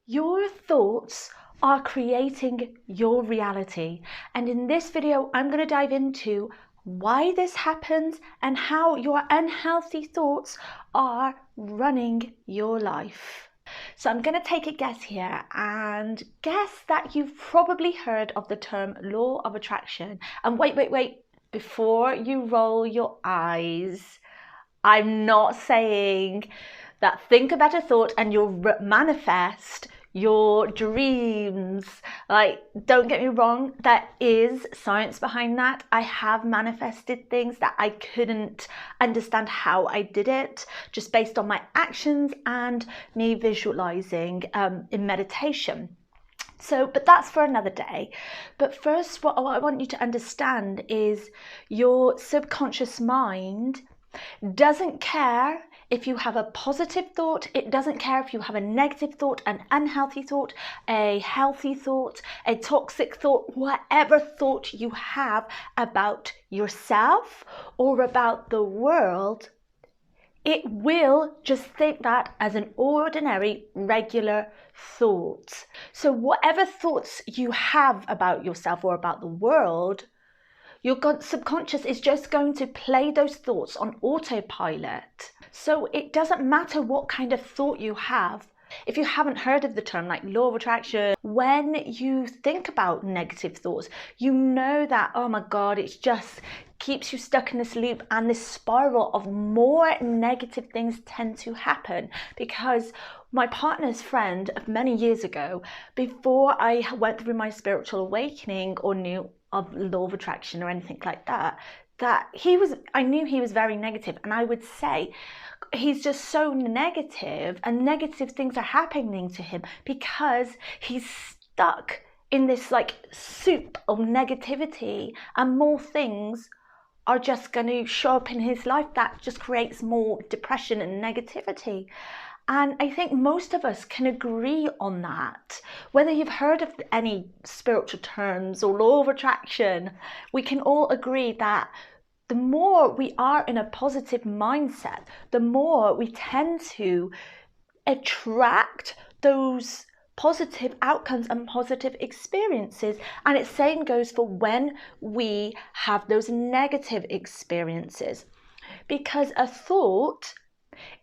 Your thoughts are creating your reality. And in this video, I'm going to dive into why this happens and how your unhealthy thoughts are running your life. So I'm going to take a guess here and guess that you've probably heard of the term law of attraction. And wait, before you roll your eyes, I'm not saying that think a better thought and you'll manifest your dreams. Like, don't get me wrong, there is science behind that. I have manifested things that I couldn't understand how I did it, just based on my actions and me visualizing in meditation. But that's for another day. But first, what I want you to understand is your subconscious mind doesn't care if you have a positive thought, it doesn't care if you have a negative thought, an unhealthy thought, a healthy thought, a toxic thought, whatever thought you have about yourself or about the world, it will just think that as an ordinary, regular thought. So whatever thoughts you have about yourself or about the world, your subconscious is just going to play those thoughts on autopilot. So it doesn't matter what kind of thought you have. If you haven't heard of the term like law of attraction, when you think about negative thoughts, you know that, oh my God, it just keeps you stuck in this loop and this spiral of more negative things tend to happen. Because my partner's friend of many years ago, before I went through my spiritual awakening or knew of law of attraction or anything like that, I knew he was very negative, and I would say he's just so negative and negative things are happening to him because he's stuck in this like soup of negativity, and more things are just going to show up in his life that just creates more depression and negativity. And I think most of us can agree on that. Whether you've heard of any spiritual terms or law of attraction, we can all agree that the more we are in a positive mindset, the more we tend to attract those positive outcomes and positive experiences. And the same goes for when we have those negative experiences. Because a thought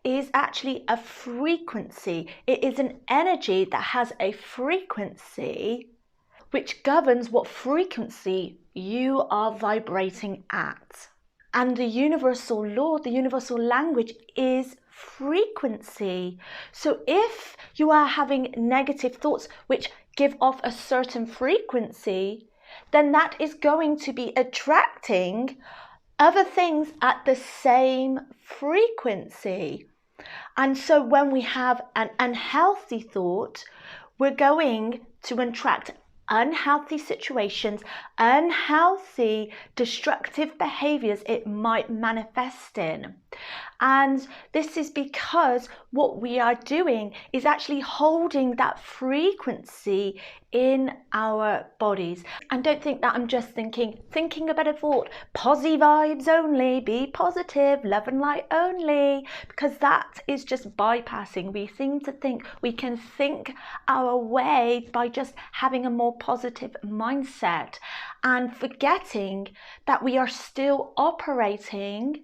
is actually a frequency. It is an energy that has a frequency which governs what frequency you are vibrating at. And the universal law, the universal language is frequency. So if you are having negative thoughts which give off a certain frequency, then that is going to be attracting other things at the same frequency. And so when we have an unhealthy thought, we're going to attract unhealthy situations, unhealthy, destructive behaviors it might manifest in. And this is because what we are doing is actually holding that frequency in our bodies. And don't think that I'm just thinking a better thought, posy vibes only, be positive, love and light only, because that is just bypassing. We seem to think we can think our way by just having a more positive mindset and forgetting that we are still operating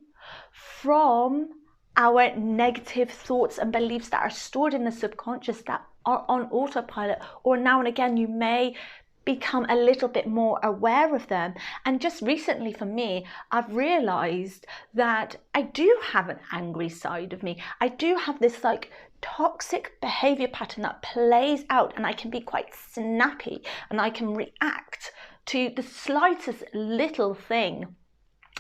from our negative thoughts and beliefs that are stored in the subconscious that are on autopilot, or now and again you may become a little bit more aware of them. And just recently for me, I've realized that I do have an angry side of me. I do have this like toxic behavior pattern that plays out, and I can be quite snappy and I can react to the slightest little thing.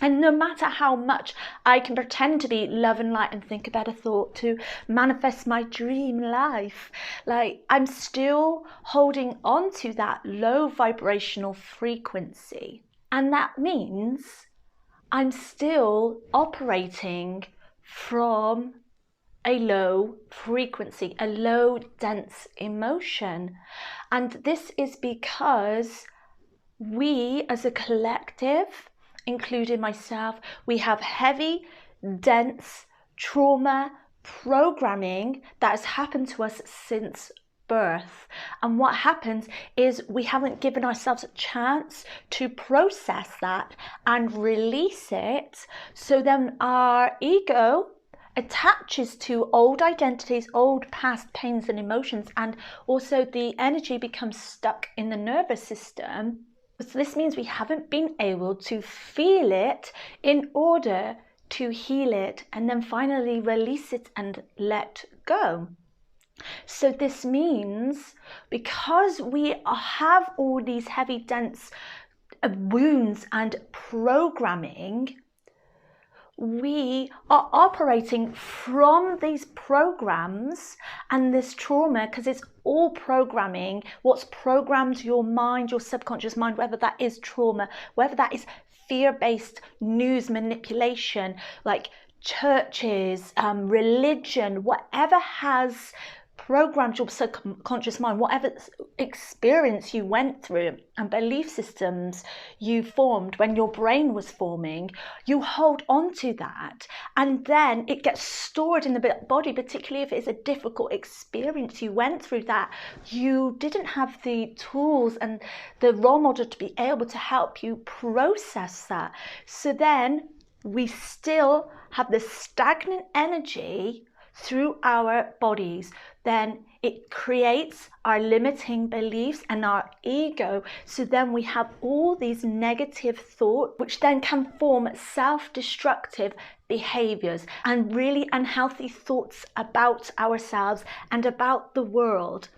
And no matter how much I can pretend to be love and light and think a better thought to manifest my dream life, like I'm still holding on to that low vibrational frequency. And that means I'm still operating from a low frequency, a low dense emotion. And this is because we as a collective, including myself, we have heavy, dense trauma programming that has happened to us since birth. And what happens is we haven't given ourselves a chance to process that and release it. So then our ego attaches to old identities, old past pains and emotions, and also the energy becomes stuck in the nervous system. So this means we haven't been able to feel it in order to heal it and then finally release it and let go. So this means because we have all these heavy, dense wounds and programming, we are operating from these programs and this trauma, because it's all programming. What's programmed your mind, your subconscious mind, whether that is trauma, whether that is fear-based news manipulation, like churches, religion, whatever has programmed your subconscious mind, whatever experience you went through and belief systems you formed when your brain was forming, you hold on to that, and then it gets stored in the body, particularly if it's a difficult experience you went through that you didn't have the tools and the role model to be able to help you process that. So then we still have this stagnant energy through our bodies. Then it creates our limiting beliefs and our ego. So then we have all these negative thoughts, which then can form self-destructive behaviors and really unhealthy thoughts about ourselves and about the world.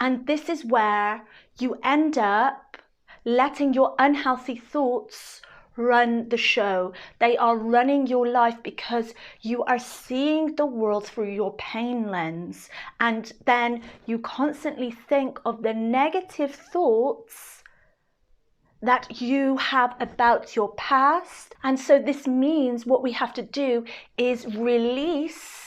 And this is where you end up letting your unhealthy thoughts run the show. They are running your life because you are seeing the world through your pain lens, and then you constantly think of the negative thoughts that you have about your past. And so this means what we have to do is release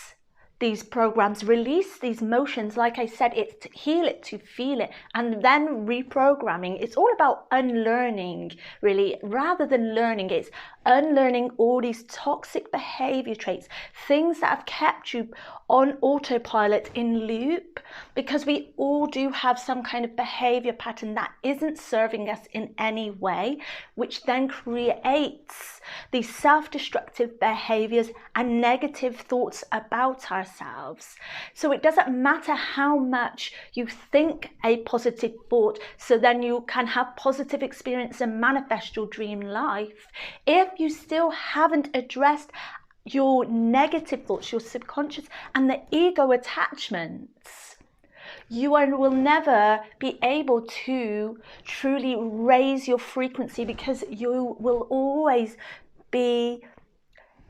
these programs, release these emotions. Like I said, it's to heal it, to feel it, and then reprogramming. It's all about unlearning, really, rather than learning. It's unlearning all these toxic behavior traits, things that have kept you on autopilot in loop, because we all do have some kind of behavior pattern that isn't serving us in any way, which then creates these self-destructive behaviors and negative thoughts about ourselves. So it doesn't matter how much you think a positive thought, so then you can have positive experience and manifest your dream life. If you still haven't addressed your negative thoughts, your subconscious and the ego attachments, you will never be able to truly raise your frequency, because you will always be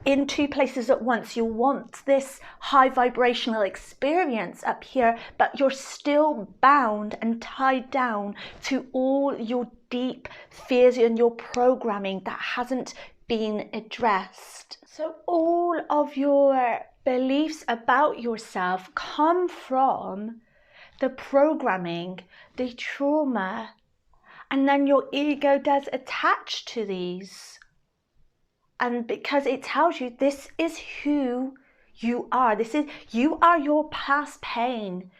in two places at once. You want this high vibrational experience up here, but you're still bound and tied down to all your deep fears and your programming that hasn't been addressed. So all of your beliefs about yourself come from the programming, the trauma, and then your ego does attach to these. And because it tells you this is who you are, you are your past pain.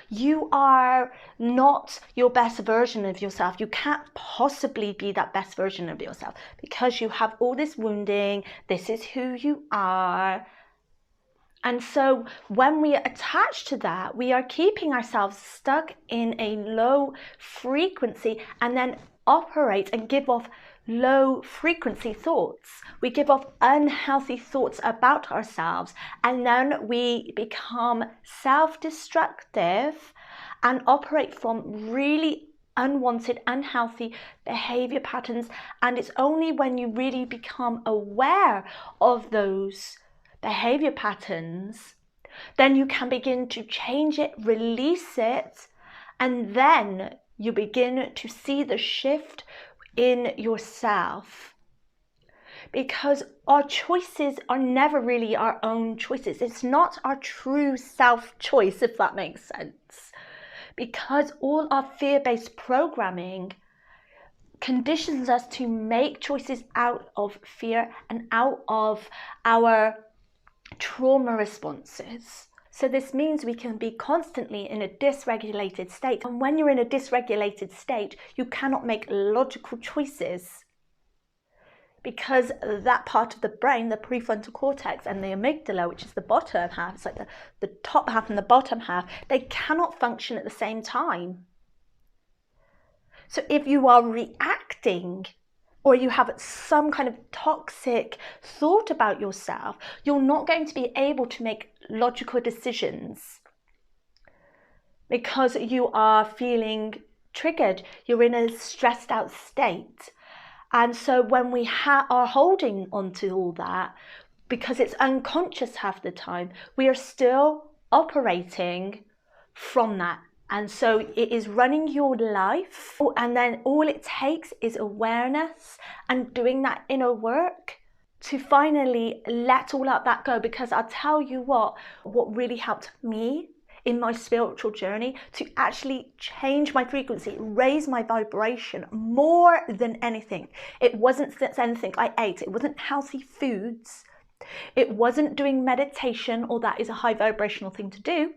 You are not your best version of yourself. You can't possibly be that best version of yourself because you have all this wounding. This is who you are. And so when we attach to that, we are keeping ourselves stuck in a low frequency and then operate and give off low frequency thoughts. We give off unhealthy thoughts about ourselves, and then we become self-destructive and operate from really unwanted, unhealthy behavior patterns. And it's only when you really become aware of those behavior patterns, then you can begin to change it, release it, and then you begin to see the shift in yourself. Because our choices are never really our own choices. It's not our true self choice, if that makes sense. Because all our fear-based programming conditions us to make choices out of fear and out of our trauma responses. So this means we can be constantly in a dysregulated state. And when you're in a dysregulated state, you cannot make logical choices, because that part of the brain, the prefrontal cortex and the amygdala, which is the bottom half, it's like the top half and the bottom half, they cannot function at the same time. So if you are reacting, or you have some kind of toxic thought about yourself, you're not going to be able to make logical decisions, because you are feeling triggered. You're in a stressed out state. And so when we are holding on to all that, because it's unconscious half the time, we are still operating from that. And so it is running your life. And then all it takes is awareness and doing that inner work to finally let all of that go. Because I'll tell you what really helped me in my spiritual journey to actually change my frequency, raise my vibration more than anything. It wasn't anything I ate. It wasn't healthy foods. It wasn't doing meditation, or that is a high vibrational thing to do.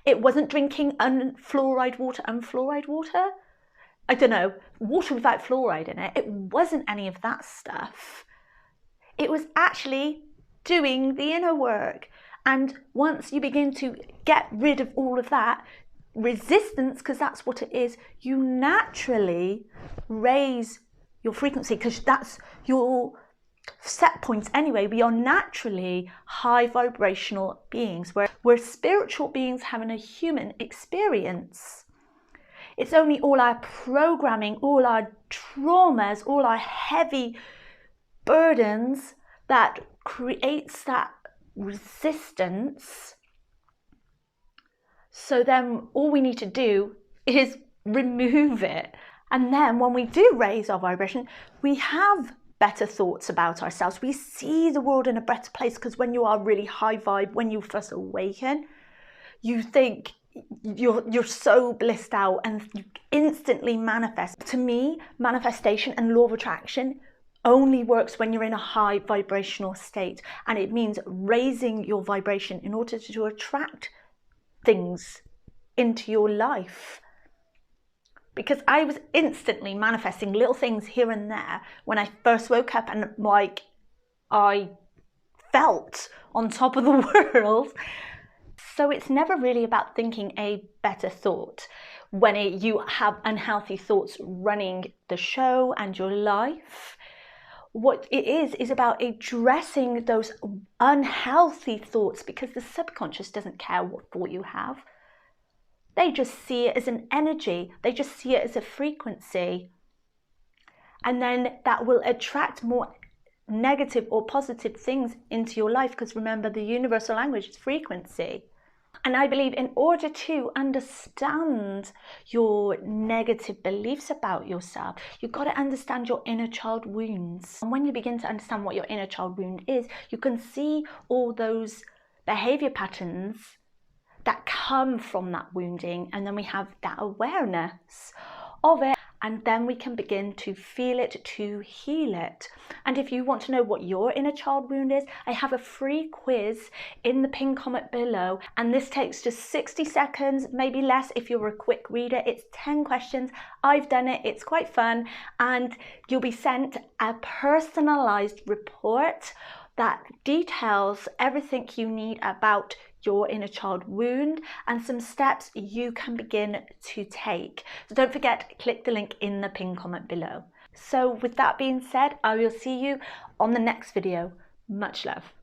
It wasn't drinking unfluoride water. I don't know, water without fluoride in it. It wasn't any of that stuff. It was actually doing the inner work. And once you begin to get rid of all of that resistance, because that's what it is, you naturally raise your frequency, because that's your set points anyway. We are naturally high vibrational beings. We're spiritual beings having a human experience. It's only all our programming, all our traumas, all our heavy burdens that creates that resistance. So then all we need to do is remove it. And then when we do raise our vibration, we have better thoughts about ourselves. We see the world in a better place, because when you are really high vibe, when you first awaken, you think you're so blissed out and you instantly manifest. To me, manifestation and law of attraction only works when you're in a high vibrational state, and it means raising your vibration in order to attract things into your life. Because I was instantly manifesting little things here and there when I first woke up, and like I felt on top of the world. So it's never really about thinking a better thought when you have unhealthy thoughts running the show and your life. What it is about addressing those unhealthy thoughts, because the subconscious doesn't care what thought you have. They just see it as an energy. They just see it as a frequency. And then that will attract more negative or positive things into your life, because remember, the universal language is frequency. And I believe in order to understand your negative beliefs about yourself, you've got to understand your inner child wounds. And when you begin to understand what your inner child wound is, you can see all those behavior patterns that come from that wounding. And then we have that awareness of it. And then we can begin to feel it, to heal it. And if you want to know what your inner child wound is, I have a free quiz in the pinned comment below. And this takes just 60 seconds, maybe less if you're a quick reader. It's 10 questions. I've done it. It's quite fun. And you'll be sent a personalized report that details everything you need about your inner child wound and some steps you can begin to take. So don't forget, click the link in the pinned comment below. So with that being said, I will see you on the next video. Much love.